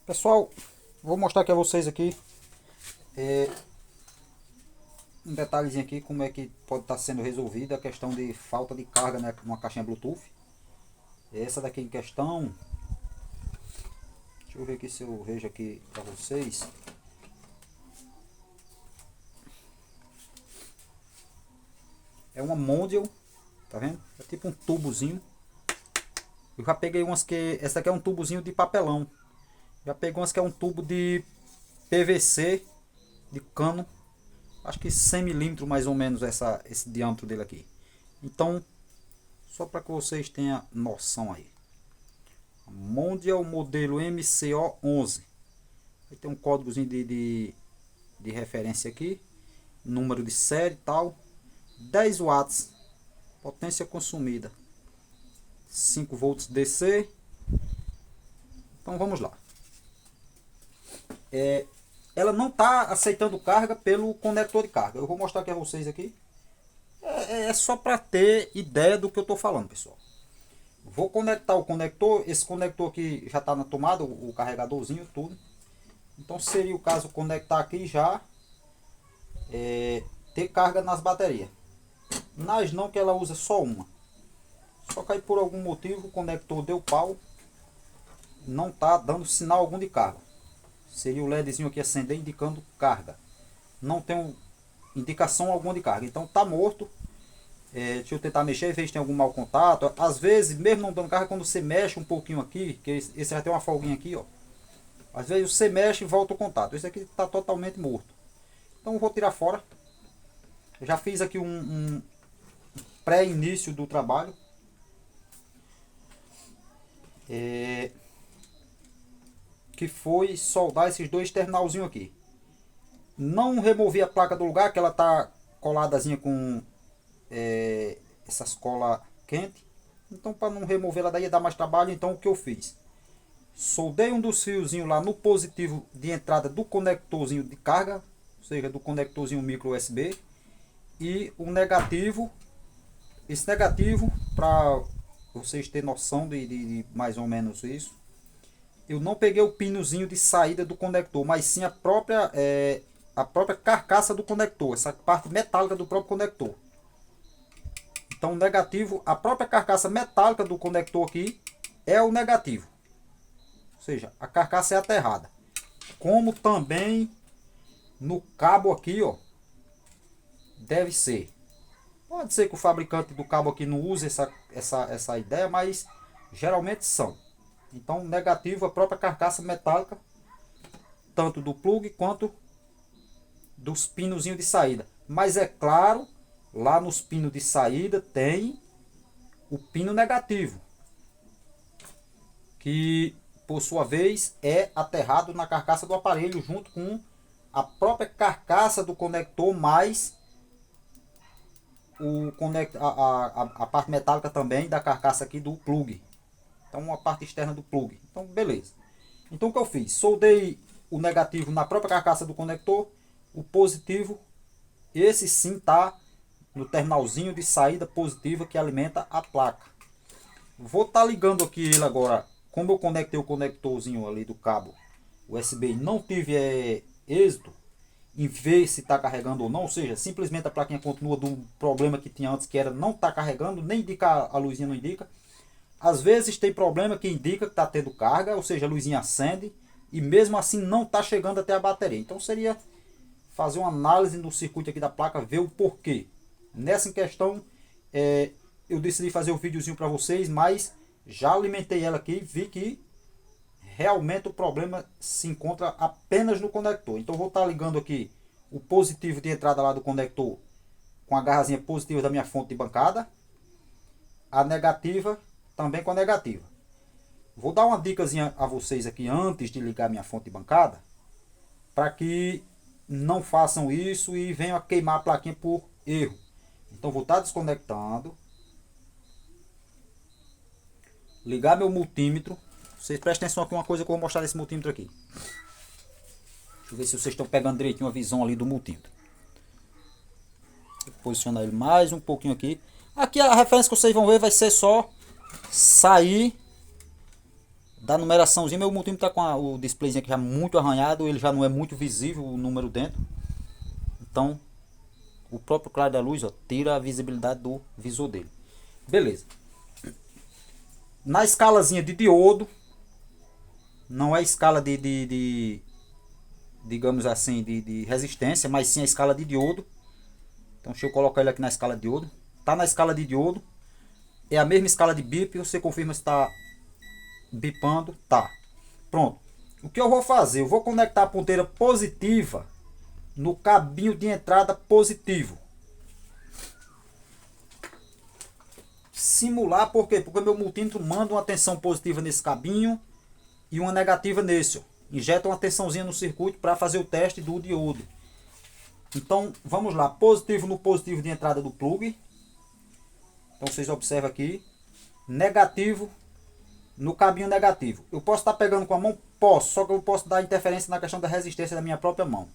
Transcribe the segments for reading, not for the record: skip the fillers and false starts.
Pessoal, vou mostrar aqui a vocês aqui um detalhezinho aqui como é que pode estar sendo resolvida a questão de falta de carga, né, numa caixinha Bluetooth. Essa daqui em questão, deixa eu ver aqui se eu vejo aqui para vocês. É uma Mondial, tá vendo? É tipo um tubozinho. Eu já peguei umas que, essa aqui é um tubozinho de papelão. Já peguei umas que é um tubo de PVC, de cano. Acho que 100 milímetros mais ou menos esse diâmetro dele aqui. Então, só para que vocês tenham noção aí. Mondial modelo MCO11. Aí tem um códigozinho de referência aqui. Número de série e tal. 10 watts. Potência consumida. 5 volts DC. Então vamos lá. Ela não está aceitando carga pelo conector de carga. Eu vou mostrar aqui a vocês aqui. É só para ter ideia do que eu estou falando, pessoal. Vou conectar o conector. Esse conector aqui já está na tomada, o carregadorzinho, tudo. Então seria o caso conectar aqui já ter carga nas baterias. Nas não, que ela usa só uma. Só que aí por algum motivo o conector deu pau. Não está dando sinal algum de carga. Seria o LEDzinho aqui acender indicando carga. Não tem indicação alguma de carga. Então está morto. Deixa eu tentar mexer, ver se tem algum mau contato. Às vezes, mesmo não dando carga, quando você mexe um pouquinho aqui, que esse já tem uma folguinha aqui, ó. Às vezes você mexe e volta o contato. Esse aqui está totalmente morto. Então eu vou tirar fora. Eu já fiz aqui um pré-início do trabalho. Que foi soldar esses dois terminalzinhos aqui. Não removi a placa do lugar, que ela tá coladazinha com essas cola quente. Então para não remover ela daí ia dar mais trabalho, então o que eu fiz? Soldei um dos fiozinhos lá no positivo de entrada do conectorzinho de carga, ou seja, do conectorzinho micro USB, e o negativo, esse negativo, para vocês terem noção de mais ou menos isso, eu não peguei o pinozinho de saída do conector, mas sim a própria carcaça do conector, essa parte metálica do próprio conector. Então o negativo, a própria carcaça metálica do conector aqui é o negativo. Ou seja, a carcaça é aterrada. Como também no cabo aqui, ó, deve ser. Pode ser que o fabricante do cabo aqui não use essa ideia, mas geralmente são. Então negativo, a própria carcaça metálica, tanto do plug quanto dos pinozinhos de saída. Mas é claro, lá nos pinos de saída tem o pino negativo, que por sua vez é aterrado na carcaça do aparelho junto com a própria carcaça do conector, mais a parte metálica também da carcaça aqui do plug. Então a parte externa do plug. Então beleza. Então o que eu fiz? Soldei o negativo na própria carcaça do conector, o positivo, esse sim tá no terminalzinho de saída positiva que alimenta a placa. Vou estar ligando aqui ele agora. Como eu conectei o conectorzinho ali do cabo USB e não tive êxito em ver se está carregando ou não, ou seja, simplesmente a plaquinha continua do problema que tinha antes, que era não estar carregando, nem indica, a luzinha não indica. Às vezes tem problema que indica que está tendo carga, ou seja, a luzinha acende e mesmo assim não está chegando até a bateria. Então seria fazer uma análise no circuito aqui da placa, ver o porquê. Nessa questão, eu decidi fazer um videozinho para vocês, mas já alimentei ela aqui, vi que realmente o problema se encontra apenas no conector. Então vou estar ligando aqui o positivo de entrada lá do conector com a garrazinha positiva da minha fonte de bancada, a negativa também com a negativa. Vou dar uma dicasinha a vocês aqui antes de ligar minha fonte de bancada, para que não façam isso e venham a queimar a plaquinha por erro. Então vou estar desconectando, ligar meu multímetro. Vocês prestem atenção aqui, uma coisa que eu vou mostrar nesse multímetro aqui. Deixa eu ver se vocês estão pegando direitinho a visão ali do multímetro. Vou posicionar ele mais um pouquinho aqui. Aqui a referência que vocês vão ver vai ser só sair da numeraçãozinha, meu multímetro tá com o displayzinho aqui já muito arranhado, ele já não é muito visível o número dentro. Então, o próprio claro da luz, ó, tira a visibilidade do visor dele. Beleza. Na escalazinha de diodo, não é escala digamos assim, de resistência, mas sim a escala de diodo. Então deixa eu colocar ele aqui na escala de diodo. Tá na escala de diodo. É a mesma escala de bip, você confirma se está bipando. Tá. Pronto. O que eu vou fazer? Eu vou conectar a ponteira positiva no cabinho de entrada positivo. Simular, por quê? Porque meu multímetro manda uma tensão positiva nesse cabinho e uma negativa nesse. Ó. Injeta uma tensãozinha no circuito para fazer o teste do diodo. Então, vamos lá. Positivo no positivo de entrada do plug. Então, vocês observam aqui. Negativo no cabinho negativo. Eu posso estar pegando com a mão? Posso. Só que eu posso dar interferência na questão da resistência da minha própria mão.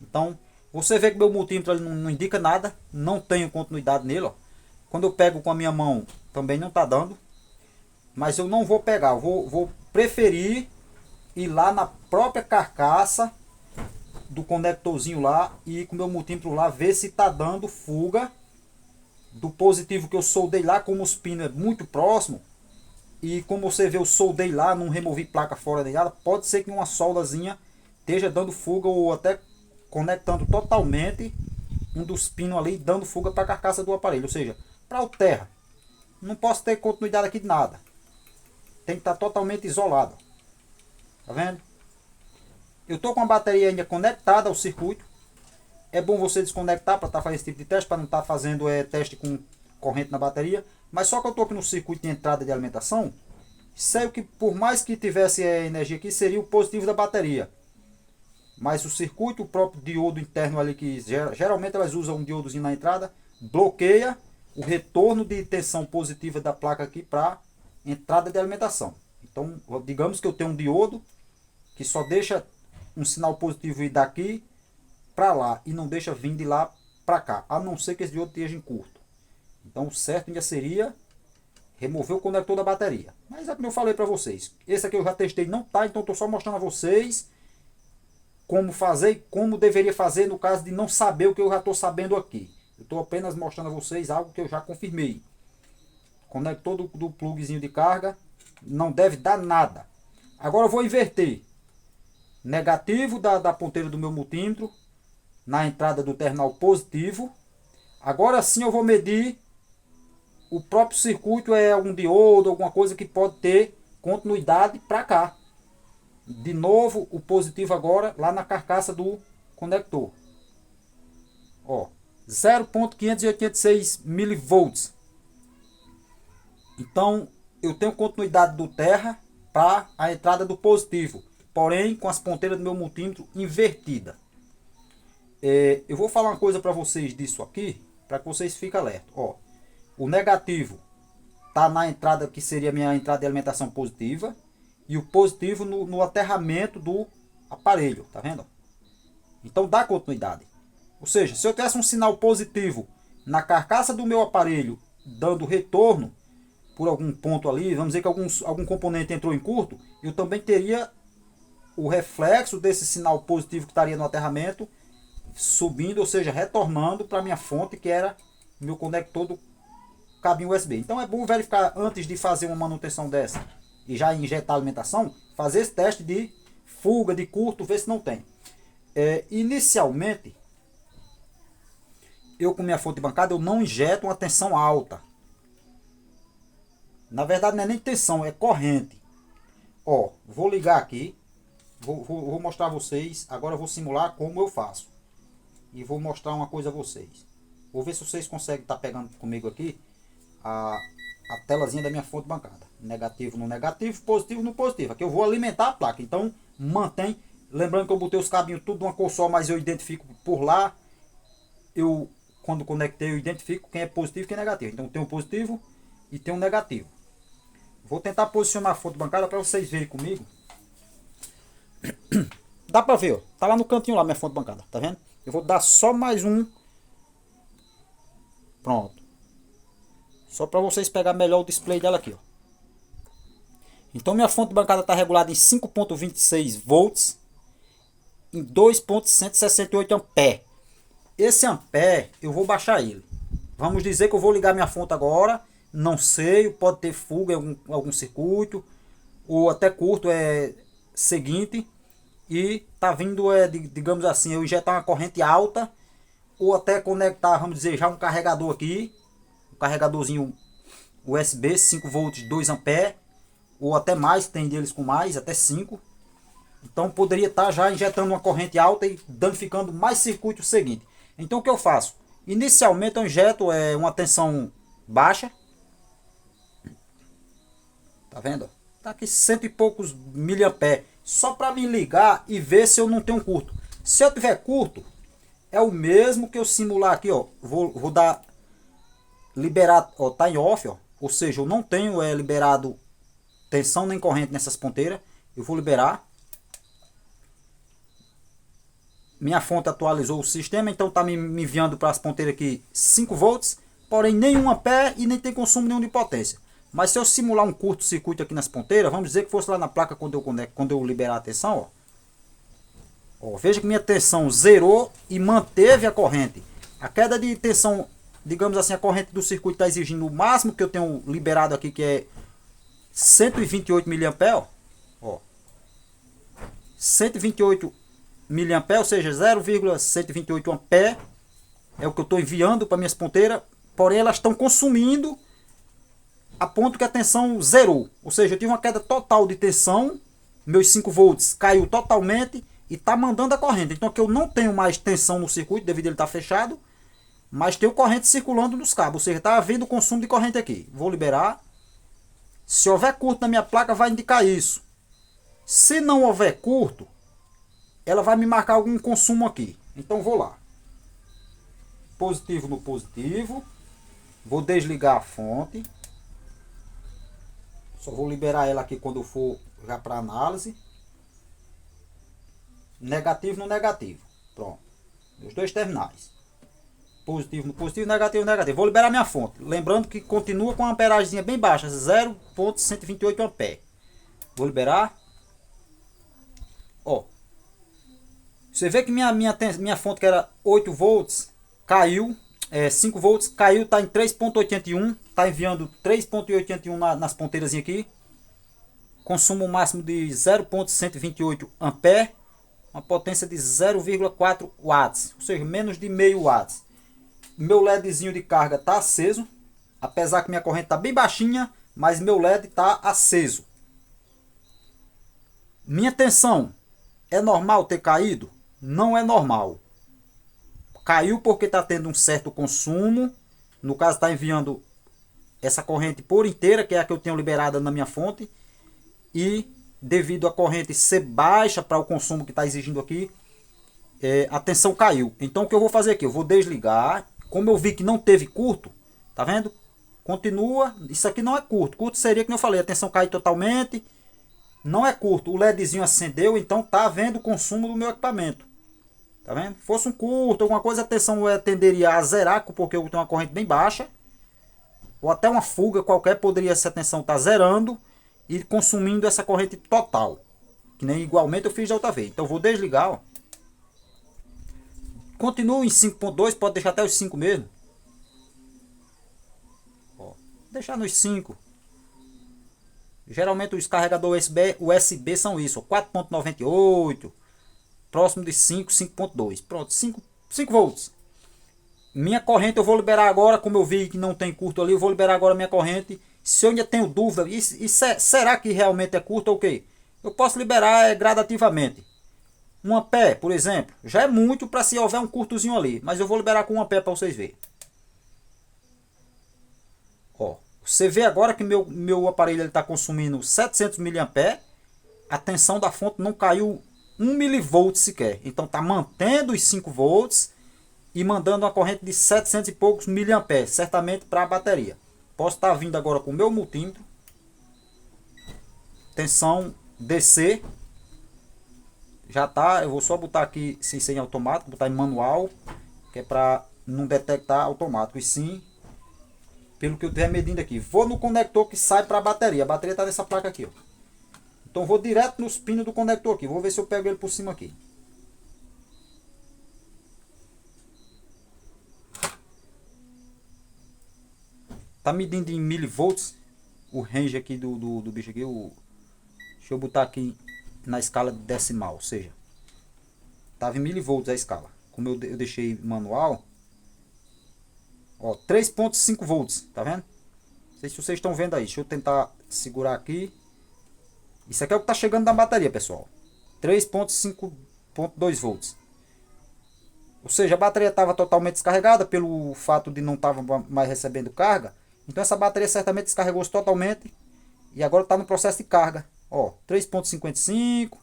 Então, você vê que meu multímetro ele não indica nada. Não tenho continuidade nele. Ó. Quando eu pego com a minha mão, também não está dando. Mas eu não vou pegar. Eu vou preferir ir lá na própria carcaça do conectorzinho lá e ir com o meu multímetro lá ver se está dando fuga do positivo que eu soldei lá, como os pinos é muito próximo. E como você vê, eu soldei lá, não removi placa fora nem nada. Pode ser que uma soldazinha esteja dando fuga ou até conectando totalmente um dos pinos ali, dando fuga para a carcaça do aparelho. Ou seja, para o terra. Não posso ter continuidade aqui de nada. Tem que estar totalmente isolado. Tá vendo? Eu estou com a bateria ainda conectada ao circuito. É bom você desconectar para estar fazendo esse tipo de teste, para não estar fazendo teste com corrente na bateria. Mas só que eu estou aqui no circuito de entrada de alimentação. Sei que por mais que tivesse energia aqui, seria o positivo da bateria. Mas o circuito, o próprio diodo interno ali, que geralmente elas usam um diodozinho na entrada, bloqueia o retorno de tensão positiva da placa aqui para entrada de alimentação. Então, digamos que eu tenho um diodo que só deixa um sinal positivo ir daqui para lá e não deixa vir de lá para cá, a não ser que esse diodo esteja em curto. Então, o certo ainda seria remover o conector da bateria. Mas é como eu falei para vocês, esse aqui eu já testei, não tá, então estou só mostrando a vocês como fazer e como deveria fazer no caso de não saber o que eu já estou sabendo aqui. Eu estou apenas mostrando a vocês algo que eu já confirmei. Conector do plugzinho de carga não deve dar nada. Agora eu vou inverter. Negativo da ponteira do meu multímetro na entrada do terminal positivo. Agora sim eu vou medir o próprio circuito, é algum diodo, alguma coisa que pode ter continuidade para cá. De novo o positivo agora lá na carcaça do conector. Ó, 0.586 milivolts. Então eu tenho continuidade do terra para a entrada do positivo, porém com as ponteiras do meu multímetro invertida. Eu vou falar uma coisa para vocês disso aqui, para que vocês fiquem alerta. Ó, o negativo está na entrada que seria a minha entrada de alimentação positiva e o positivo no aterramento do aparelho, tá vendo? Então dá continuidade. Ou seja, se eu tivesse um sinal positivo na carcaça do meu aparelho dando retorno por algum ponto ali, vamos dizer que algum componente entrou em curto, eu também teria o reflexo desse sinal positivo que estaria no aterramento subindo, ou seja, retornando para a minha fonte, que era meu conector do cabinho USB. Então é bom verificar antes de fazer uma manutenção dessa e já injetar a alimentação, fazer esse teste de fuga, de curto, ver se não tem. Inicialmente, eu com minha fonte de bancada, eu não injeto uma tensão alta. Na verdade não é nem tensão, é corrente. Ó, vou ligar aqui. Vou mostrar a vocês. Agora eu vou simular como eu faço. E vou mostrar uma coisa a vocês. Vou ver se vocês conseguem estar pegando comigo aqui a telazinha da minha fonte bancada. Negativo no negativo, positivo no positivo. Aqui eu vou alimentar a placa. Então mantém. Lembrando que eu botei os cabinhos tudo de uma cor só, mas eu identifico por lá. Quando conectei, eu identifico quem é positivo e quem é negativo. Então tem um positivo e tem um negativo. Vou tentar posicionar a fonte bancada para vocês verem comigo. Dá para ver, ó. Tá lá no cantinho lá minha fonte bancada, tá vendo? Eu vou dar só mais um. Pronto. Só para vocês pegar melhor o display dela aqui, ó. Então minha fonte de bancada está regulada em 5,26 volts em 2,168 ampere. Esse ampere eu vou baixar ele. Vamos dizer que eu vou ligar minha fonte agora. Não sei, pode ter fuga em algum circuito, ou até curto seguinte, e tá vindo, digamos assim, eu injetar uma corrente alta, ou até conectar, vamos dizer, já um carregador aqui, um carregadorzinho USB 5 volts 2 ampere, ou até mais, tem deles com mais, até 5. Então poderia estar já injetando uma corrente alta e danificando mais circuito seguinte. Então o que eu faço? Inicialmente eu injeto uma tensão baixa. Tá vendo? Tá aqui cento e poucos miliamperes. Só para me ligar e ver se eu não tenho curto. Se eu tiver curto, é o mesmo que eu simular aqui, ó. Vou dar liberar, ó, tá em off, ó. Ou seja, eu não tenho liberado tensão nem corrente nessas ponteiras. Eu vou liberar. Minha fonte atualizou o sistema, então tá me enviando para as ponteiras aqui 5 volts, porém nenhum ampere e nem tem consumo nenhum de potência. Mas se eu simular um curto-circuito aqui nas ponteiras, vamos dizer que fosse lá na placa quando eu conecto, quando eu liberar a tensão, ó, veja que minha tensão zerou e manteve a corrente. A queda de tensão, digamos assim, a corrente do circuito está exigindo o máximo que eu tenho liberado aqui, que é 128 mA, ó. 128 mA, ou seja, 0,128 ampere é o que eu estou enviando para minhas ponteiras, porém elas estão consumindo a ponto que a tensão zerou. Ou seja, eu tive uma queda total de tensão, meus 5 volts caiu totalmente e está mandando a corrente. Então aqui eu não tenho mais tensão no circuito devido a ele estar fechado, mas tenho corrente circulando nos cabos, ou seja, está havendo consumo de corrente aqui. Vou liberar. Se houver curto na minha placa vai indicar isso. Se não houver curto, ela vai me marcar algum consumo aqui. Então vou lá. Positivo no positivo. Vou desligar a fonte. Só vou liberar ela aqui quando eu for já para análise. Negativo no negativo. Pronto. Os dois terminais. Positivo no positivo, negativo no negativo. Vou liberar minha fonte. Lembrando que continua com uma amperagemzinha bem baixa. 0,128 ampere. Vou liberar. Ó. Você vê que minha fonte que era 8 volts caiu. 5 volts caiu, está em 3,81. Está enviando 3,81 nas ponteiras aqui. Consumo máximo de 0,128 ampere. Uma potência de 0,4 watts. Ou seja, menos de meio watts. Meu LEDzinho de carga está aceso. Apesar que minha corrente está bem baixinha, mas meu LED está aceso. Minha tensão é normal ter caído? Não é normal. Caiu porque está tendo um certo consumo. No caso está enviando essa corrente por inteira, que é a que eu tenho liberada na minha fonte. E devido a corrente ser baixa para o consumo que está exigindo aqui, a tensão caiu. Então o que eu vou fazer aqui? Eu vou desligar. Como eu vi que não teve curto, tá vendo? Continua. Isso aqui não é curto. Curto seria, como eu falei, a tensão caiu totalmente. Não é curto. O LEDzinho acendeu, então tá vendo o consumo do meu equipamento. Tá vendo? Fosse um curto, alguma coisa, a tensão tenderia a zerar, porque eu tenho uma corrente bem baixa. Ou até uma fuga qualquer, poderia essa tensão estar zerando e consumindo essa corrente total. Que nem igualmente eu fiz da outra vez. Então eu vou desligar, ó. Continuo em 5.2, pode deixar até os 5 mesmo. Ó, deixar nos 5. Geralmente os carregadores USB são isso, 4.98, próximo de 5, 5.2. Pronto, 5 volts. Minha corrente eu vou liberar agora, como eu vi que não tem curto ali, eu vou liberar agora minha corrente. Se eu ainda tenho dúvida, será que realmente é curto ou o quê? Eu posso liberar gradativamente. 1 ampere, por exemplo, já é muito para se houver um curtozinho ali, mas eu vou liberar com 1 ampere para vocês verem. Ó, você vê agora que meu aparelho está consumindo 700 mA, a tensão da fonte não caiu 1 mV sequer, então está mantendo os 5 volts e mandando uma corrente de 700 e poucos mA, certamente para a bateria. Posso estar vindo agora com o meu multímetro, tensão DC. Já tá, eu vou só botar aqui sem automático, botar em manual, que é para não detectar automático, e sim pelo que eu estiver medindo aqui. Vou no conector que sai para a bateria está nessa placa aqui, ó. Então eu vou direto nos pinos do conector aqui. Vou ver se eu pego ele por cima aqui. Tá medindo em milivolts o range aqui do bicho aqui. Deixa eu botar aqui na escala decimal, ou seja, tava em milivolts a escala. Como eu deixei manual, ó, 3.5 volts, tá vendo? Não sei se vocês estão vendo aí. Deixa eu tentar segurar aqui. Isso aqui é o que tá chegando da bateria, pessoal. 3.5.2 volts. Ou seja, a bateria estava totalmente descarregada pelo fato de não estava mais recebendo carga. Então essa bateria certamente descarregou-se totalmente e agora está no processo de carga. Ó, 3.55.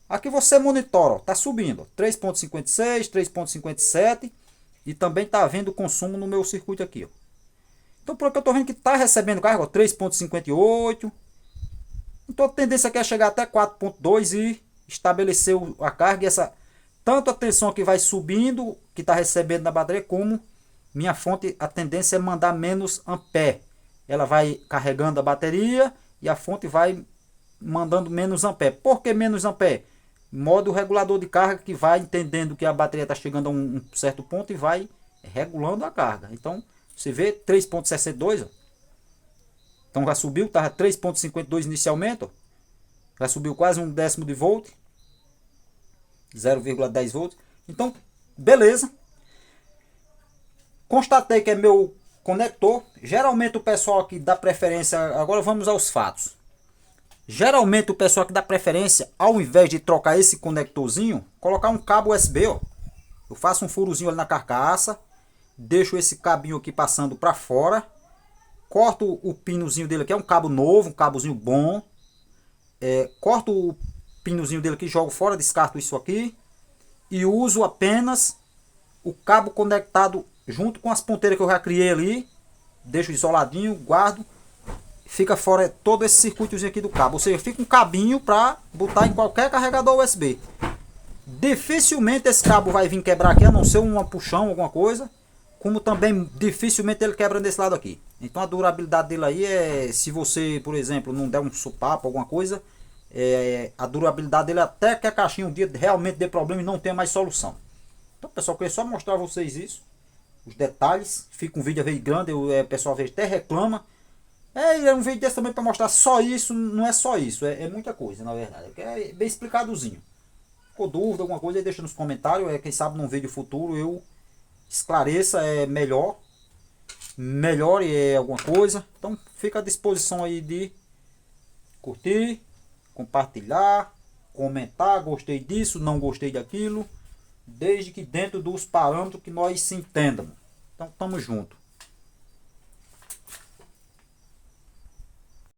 Aqui você monitora, ó, tá subindo, 3.56, 3.57 e também está havendo consumo no meu circuito aqui, ó. Então por aqui eu estou vendo que está recebendo carga, ó, 3.58. Então a tendência aqui é chegar até 4.2 e estabelecer a carga e essa tanto a tensão que vai subindo, que está recebendo na bateria, como minha fonte, a tendência é mandar menos ampere. Ela vai carregando a bateria e a fonte vai mandando menos ampere. Por que menos ampere? Modo regulador de carga que vai entendendo que a bateria está chegando a um certo ponto e vai regulando a carga. Então você vê 3.62, então já subiu, estava 3.52 inicialmente, ó. Já subiu quase 1/10 de volt, 0,10 volts. Então beleza. Constatei que é meu conector. Geralmente o pessoal aqui dá preferência. Agora vamos aos fatos. Geralmente o pessoal aqui dá preferência, ao invés de trocar esse conectorzinho, colocar um cabo USB, ó. Eu faço um furozinho ali na carcaça, deixo esse cabinho aqui passando para fora, corto o pinozinho dele aqui, é um cabo novo, um cabozinho bom. Corto o pinozinho dele aqui, jogo fora, descarto isso aqui e uso apenas o cabo conectado junto com as ponteiras que eu já criei ali, deixo isoladinho, guardo, fica fora todo esse circuitozinho aqui do cabo, ou seja, fica um cabinho para botar em qualquer carregador USB. Dificilmente esse cabo vai vir quebrar aqui, a não ser um puxão, alguma coisa, como também dificilmente ele quebra desse lado aqui. Então a durabilidade dele aí é, se você, por exemplo, não der um supapo, alguma coisa, a durabilidade dele até que a caixinha um dia realmente dê problema e não tenha mais solução. Então pessoal, eu queria só mostrar a vocês isso, os detalhes. Fica um vídeo às vezes grande, o pessoal às vezes até reclama. É um vídeo desse também para mostrar só isso, não é só isso, é muita coisa na verdade, é bem explicadozinho. Ficou dúvida, alguma coisa, aí deixa nos comentários, quem sabe num vídeo futuro eu esclareça melhor alguma coisa. Então fica à disposição aí de curtir, compartilhar, comentar, gostei disso, não gostei daquilo, desde que dentro dos parâmetros que nós se entendamos. Então tamo junto.